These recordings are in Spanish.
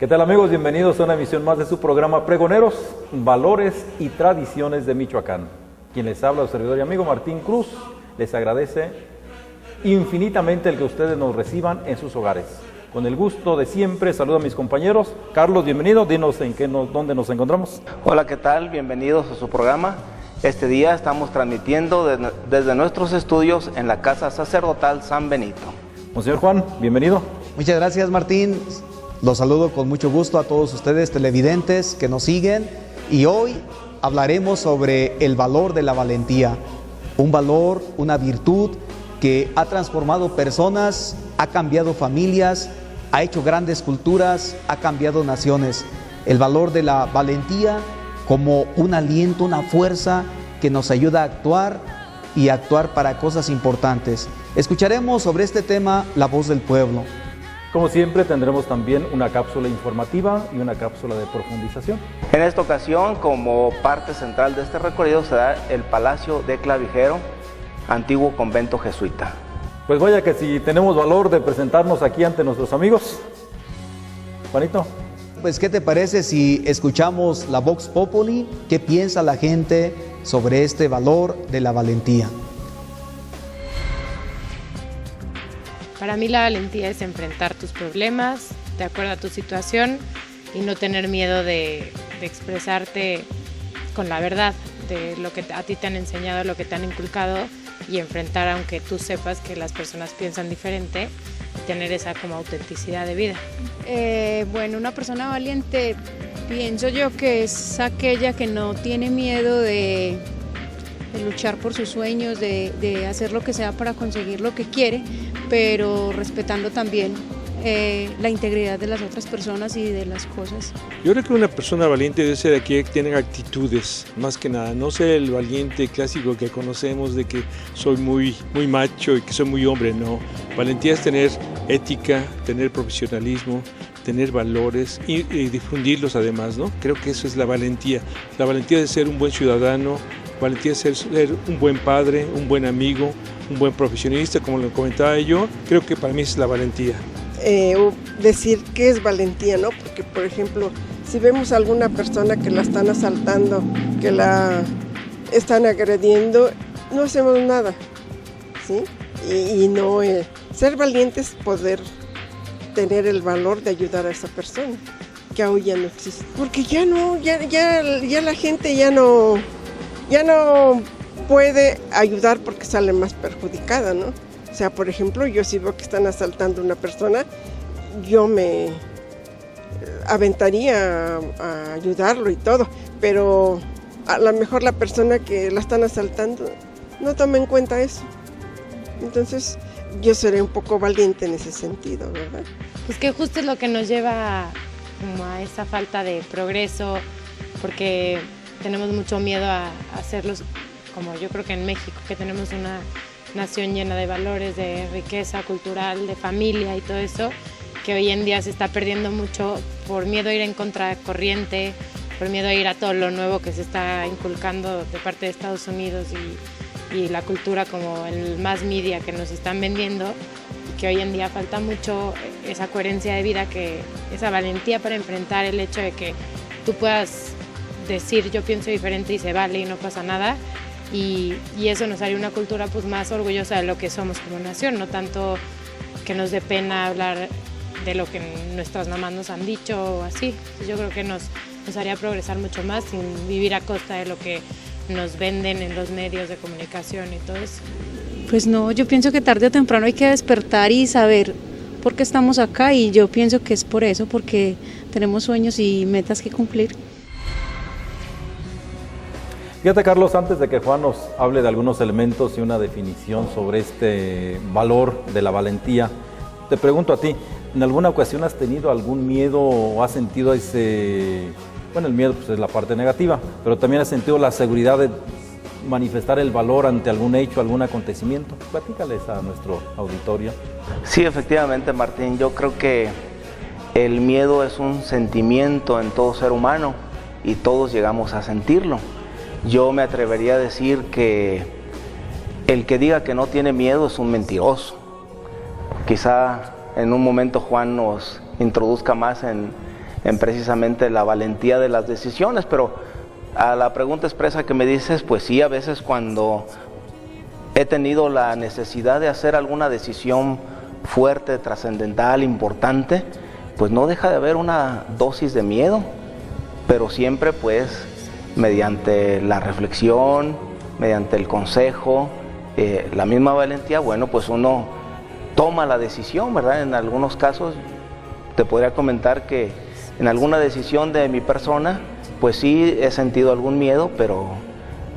¿Qué tal, amigos? Bienvenidos a una emisión más de su programa Pregoneros, Valores y Tradiciones de Michoacán. Quien les habla, su servidor y amigo Martín Cruz, les agradece infinitamente el que ustedes nos reciban en sus hogares. Con el gusto de siempre, saludo a mis compañeros. Carlos, bienvenido, dinos dónde nos encontramos. Hola, ¿qué tal? Bienvenidos a su programa. Este día estamos transmitiendo desde nuestros estudios en la Casa Sacerdotal San Benito. Monseñor Juan, bienvenido. Muchas gracias, Martín. Los saludo con mucho gusto a todos ustedes televidentes que nos siguen, y hoy hablaremos sobre el valor de la valentía, un valor, una virtud que ha transformado personas, ha cambiado familias, ha hecho grandes culturas, ha cambiado naciones. El valor de la valentía como un aliento, una fuerza que nos ayuda a actuar y actuar para cosas importantes. Escucharemos sobre este tema La Voz del Pueblo. Como siempre, tendremos también una cápsula informativa y una cápsula de profundización. En esta ocasión, como parte central de este recorrido, se da el Palacio de Clavijero, antiguo convento jesuita. Pues vaya que si tenemos valor de presentarnos aquí ante nuestros amigos. Juanito. Pues, ¿qué te parece si escuchamos la Vox Populi? ¿Qué piensa la gente sobre este valor de la valentía? Para mí la valentía es enfrentar tus problemas de acuerdo a tu situación y no tener miedo de expresarte con la verdad de lo que a ti te han enseñado, lo que te han inculcado, y enfrentar aunque tú sepas que las personas piensan diferente, y tener esa como autenticidad de vida. Bueno, una persona valiente, pienso yo que es aquella que no tiene miedo de luchar por sus sueños, de hacer lo que sea para conseguir lo que quiere, pero respetando también la integridad de las otras personas y de las cosas. Yo creo que una persona valiente debe ser aquella que tiene actitudes, más que nada, no ser el valiente clásico que conocemos de que soy muy macho y que soy muy hombre, no. Valentía es tener ética, tener profesionalismo, tener valores y difundirlos además, ¿no? Creo que eso es la valentía de ser un buen ciudadano, valentía de ser un buen padre, un buen amigo, un buen profesionista, como lo comentaba yo. Creo que para mí es la valentía. Decir qué es valentía, ¿no? Porque, por ejemplo, si vemos a alguna persona que la están asaltando, que la están agrediendo, no hacemos nada, ¿sí? Y no, ser valiente es poder tener el valor de ayudar a esa persona, que hoy ya no existe. Porque ya la gente ya no puede ayudar porque sale más perjudicada, ¿no? O sea, por ejemplo, yo si veo que están asaltando a una persona, yo me aventaría a ayudarlo y todo, pero a lo mejor la persona que la están asaltando no toma en cuenta eso. Entonces, yo seré un poco valiente en ese sentido, ¿verdad? Pues que justo es lo que nos lleva como a esa falta de progreso, porque tenemos mucho miedo a hacerlos, como yo creo que en México, que tenemos una nación llena de valores, de riqueza cultural, de familia y todo eso, que hoy en día se está perdiendo mucho por miedo a ir en contracorriente, por miedo a ir a todo lo nuevo que se está inculcando de parte de Estados Unidos y la cultura como el mass media que nos están vendiendo, y que hoy en día falta mucho esa coherencia de vida, esa valentía para enfrentar el hecho de que tú puedas decir yo pienso diferente y se vale y no pasa nada. Y eso nos haría una cultura pues más orgullosa de lo que somos como nación, no tanto que nos dé pena hablar de lo que nuestras mamás nos han dicho o así. Yo creo que nos haría progresar mucho más sin vivir a costa de lo que nos venden en los medios de comunicación y todo eso. Pues no, yo pienso que tarde o temprano hay que despertar y saber por qué estamos acá, y yo pienso que es por eso, porque tenemos sueños y metas que cumplir. Fíjate, Carlos, antes de que Juan nos hable de algunos elementos y una definición sobre este valor de la valentía, te pregunto a ti, ¿en alguna ocasión has tenido algún miedo o has sentido bueno, el miedo pues es la parte negativa, pero también has sentido la seguridad de manifestar el valor ante algún hecho, algún acontecimiento? Platícales a nuestro auditorio. Sí, efectivamente, Martín, yo creo que el miedo es un sentimiento en todo ser humano y todos llegamos a sentirlo. Yo me atrevería a decir que el que diga que no tiene miedo es un mentiroso. Quizá en un momento Juan nos introduzca más en en precisamente la valentía de las decisiones. Pero a la pregunta expresa que me dices, pues sí, a veces cuando he tenido la necesidad de hacer alguna decisión fuerte, trascendental, importante, pues no deja de haber una dosis de miedo, pero siempre pues mediante la reflexión, mediante el consejo, la misma valentía, bueno, pues uno toma la decisión, ¿verdad? En algunos casos te podría comentar que en alguna decisión de mi persona, pues sí he sentido algún miedo, pero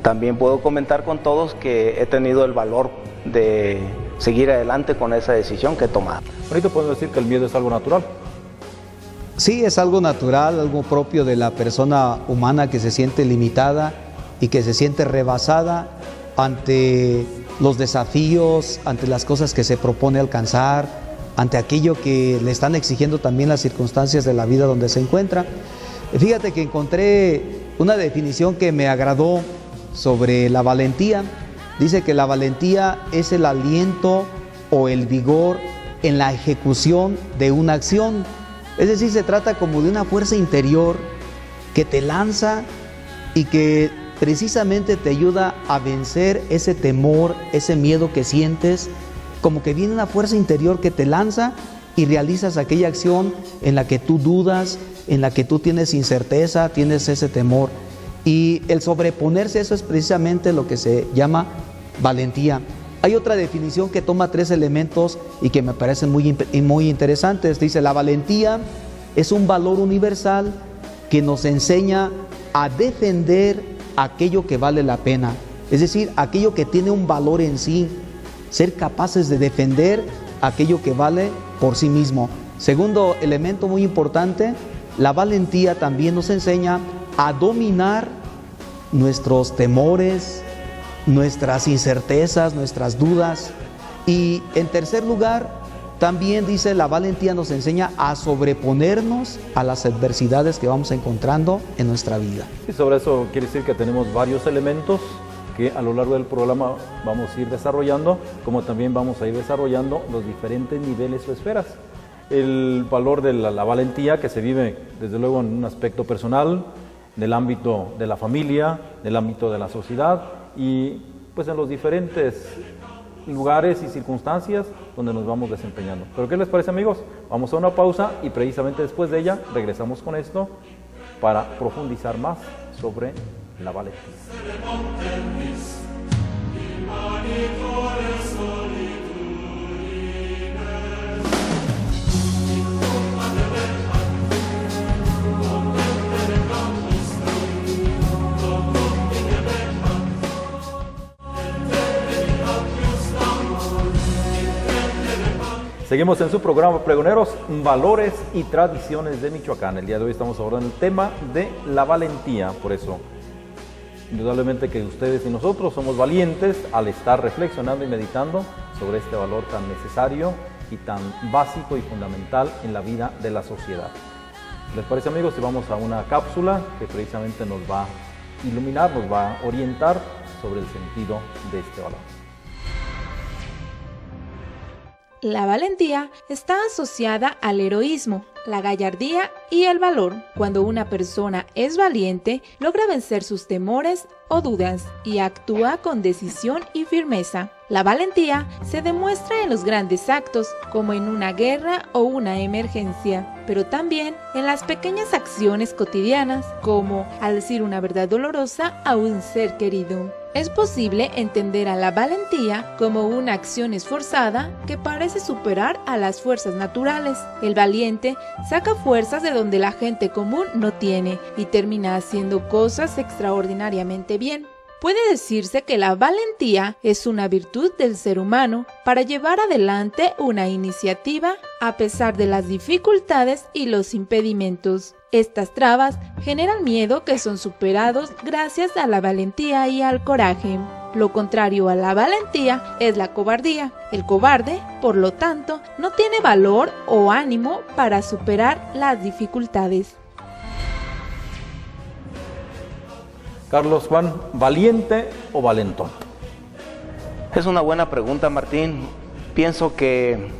también puedo comentar con todos que he tenido el valor de seguir adelante con esa decisión que he tomado. Ahorita podemos decir que el miedo es algo natural. Sí, es algo natural, algo propio de la persona humana que se siente limitada y que se siente rebasada ante los desafíos, ante las cosas que se propone alcanzar, ante aquello que le están exigiendo también las circunstancias de la vida donde se encuentra. Fíjate que encontré una definición que me agradó sobre la valentía. Dice que la valentía es el aliento o el vigor en la ejecución de una acción. Es decir, se trata como de una fuerza interior que te lanza y que precisamente te ayuda a vencer ese temor, ese miedo que sientes, como que viene una fuerza interior que te lanza y realizas aquella acción en la que tú dudas, en la que tú tienes incerteza, tienes ese temor. Y el sobreponerse a eso es precisamente lo que se llama valentía. Hay otra definición que toma 3 elementos y que me parecen muy interesantes. Dice, la valentía es un valor universal que nos enseña a defender aquello que vale la pena. Es decir, aquello que tiene un valor en sí. Ser capaces de defender aquello que vale por sí mismo. Segundo elemento muy importante, la valentía también nos enseña a dominar nuestros temores, nuestras incertezas, nuestras dudas. Y en tercer lugar, también dice, la valentía nos enseña a sobreponernos a las adversidades que vamos encontrando en nuestra vida. Y sobre eso quiere decir que tenemos varios elementos que a lo largo del programa vamos a ir desarrollando, como también vamos a ir desarrollando los diferentes niveles o esferas. El valor de la valentía que se vive desde luego en un aspecto personal, en el ámbito de la familia, en el ámbito de la sociedad y pues en los diferentes lugares y circunstancias donde nos vamos desempeñando. ¿Pero qué les parece, amigos? Vamos a una pausa y precisamente después de ella regresamos con esto para profundizar más sobre la valentía. Seguimos en su programa Pregoneros, Valores y Tradiciones de Michoacán. El día de hoy estamos abordando el tema de la valentía. Por eso, indudablemente que ustedes y nosotros somos valientes al estar reflexionando y meditando sobre este valor tan necesario y tan básico y fundamental en la vida de la sociedad. ¿Les parece, amigos, si vamos a una cápsula que precisamente nos va a iluminar, nos va a orientar sobre el sentido de este valor? La valentía está asociada al heroísmo, la gallardía y el valor. Cuando una persona es valiente, logra vencer sus temores o dudas y actúa con decisión y firmeza. La valentía se demuestra en los grandes actos, como en una guerra o una emergencia, pero también en las pequeñas acciones cotidianas, como al decir una verdad dolorosa a un ser querido. Es posible entender a la valentía como una acción esforzada que parece superar a las fuerzas naturales. El valiente saca fuerzas de donde la gente común no tiene y termina haciendo cosas extraordinariamente bien. Puede decirse que la valentía es una virtud del ser humano para llevar adelante una iniciativa a pesar de las dificultades y los impedimentos. Estas trabas generan miedo que son superados gracias a la valentía y al coraje. Lo contrario a la valentía es la cobardía. El cobarde, por lo tanto, no tiene valor o ánimo para superar las dificultades. Carlos, Juan, ¿valiente o valentón? Es una buena pregunta, Martín. Pienso que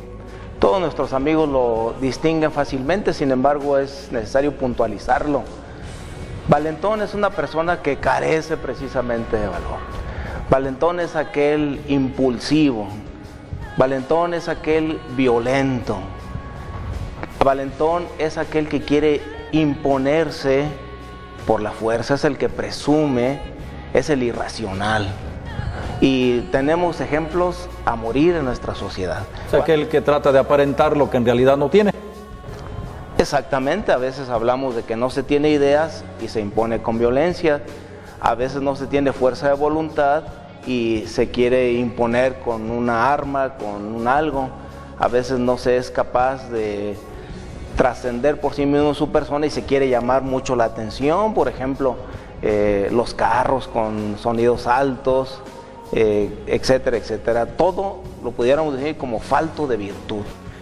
Todos nuestros amigos lo distinguen fácilmente, sin embargo es necesario puntualizarlo. Valentón es una persona que carece precisamente de valor. Valentón es aquel impulsivo. Valentón es aquel violento. Valentón es aquel que quiere imponerse por la fuerza, es el que presume, es el irracional. Y tenemos ejemplos a morir en nuestra sociedad. O sea, aquel que trata de aparentar lo que en realidad no tiene. Exactamente, a veces hablamos de que no se tiene ideas y se impone con violencia, a veces no se tiene fuerza de voluntad y se quiere imponer con una arma, con un algo, a veces no se es capaz de trascender por sí mismo su persona y se quiere llamar mucho la atención, por ejemplo, los carros con sonidos altos, etcétera, etcétera. Todo lo pudiéramos decir como falto de virtud.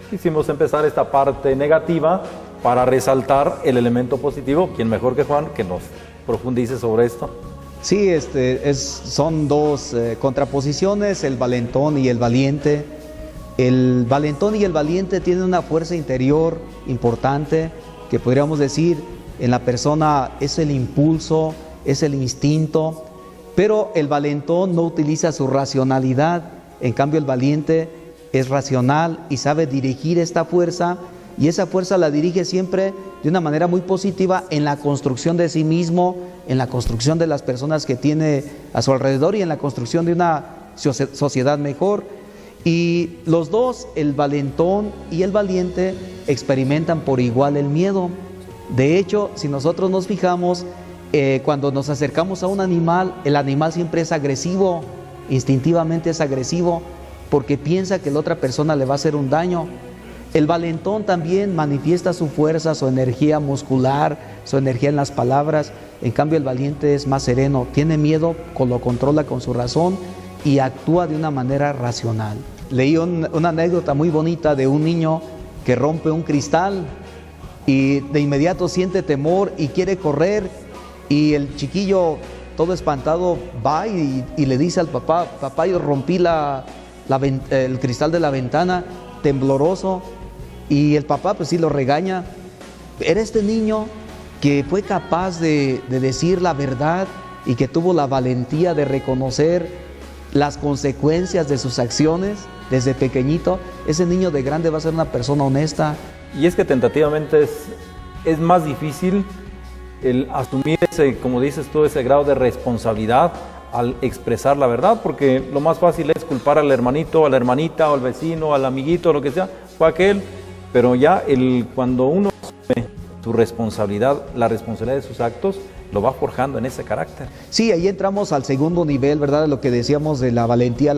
Quisimos empezar esta parte negativa para resaltar el elemento positivo. ¿Quién mejor que Juan que nos profundice sobre esto? Sí, son dos contraposiciones, el valentón y el valiente. El valentón y el valiente tienen una fuerza interior importante que podríamos decir en la persona es el impulso, es el instinto, pero el valentón no utiliza su racionalidad, en cambio el valiente es racional y sabe dirigir esta fuerza, y esa fuerza la dirige siempre de una manera muy positiva en la construcción de sí mismo, en la construcción de las personas que tiene a su alrededor y en la construcción de una sociedad mejor. Y los dos, el valentón y el valiente, experimentan por igual el miedo. De hecho, si nosotros nos fijamos, cuando nos acercamos a un animal, el animal siempre es agresivo, instintivamente es agresivo, porque piensa que la otra persona le va a hacer un daño. El valentón también manifiesta su fuerza, su energía muscular, su energía en las palabras. En cambio, el valiente es más sereno, tiene miedo, lo controla con su razón y actúa de una manera racional. Leí una anécdota muy bonita de un niño que rompe un cristal y de inmediato siente temor y quiere correr, y el chiquillo todo espantado va y le dice al papá: papá, yo rompí el cristal de la ventana, tembloroso. Y el papá pues sí lo regaña. Era este niño que fue capaz de decir la verdad y que tuvo la valentía de reconocer las consecuencias de sus acciones desde pequeñito. Ese niño de grande va a ser una persona honesta. Y es que tentativamente es más difícil el asumir ese, como dices tú, ese grado de responsabilidad al expresar la verdad, porque lo más fácil es culpar al hermanito, a la hermanita, o al vecino, al amiguito, lo que sea, fue aquel. Pero ya cuando uno asume su responsabilidad, la responsabilidad de sus actos, lo va forjando en ese carácter. Sí, ahí entramos al segundo nivel, ¿verdad? De lo que decíamos de la valentía.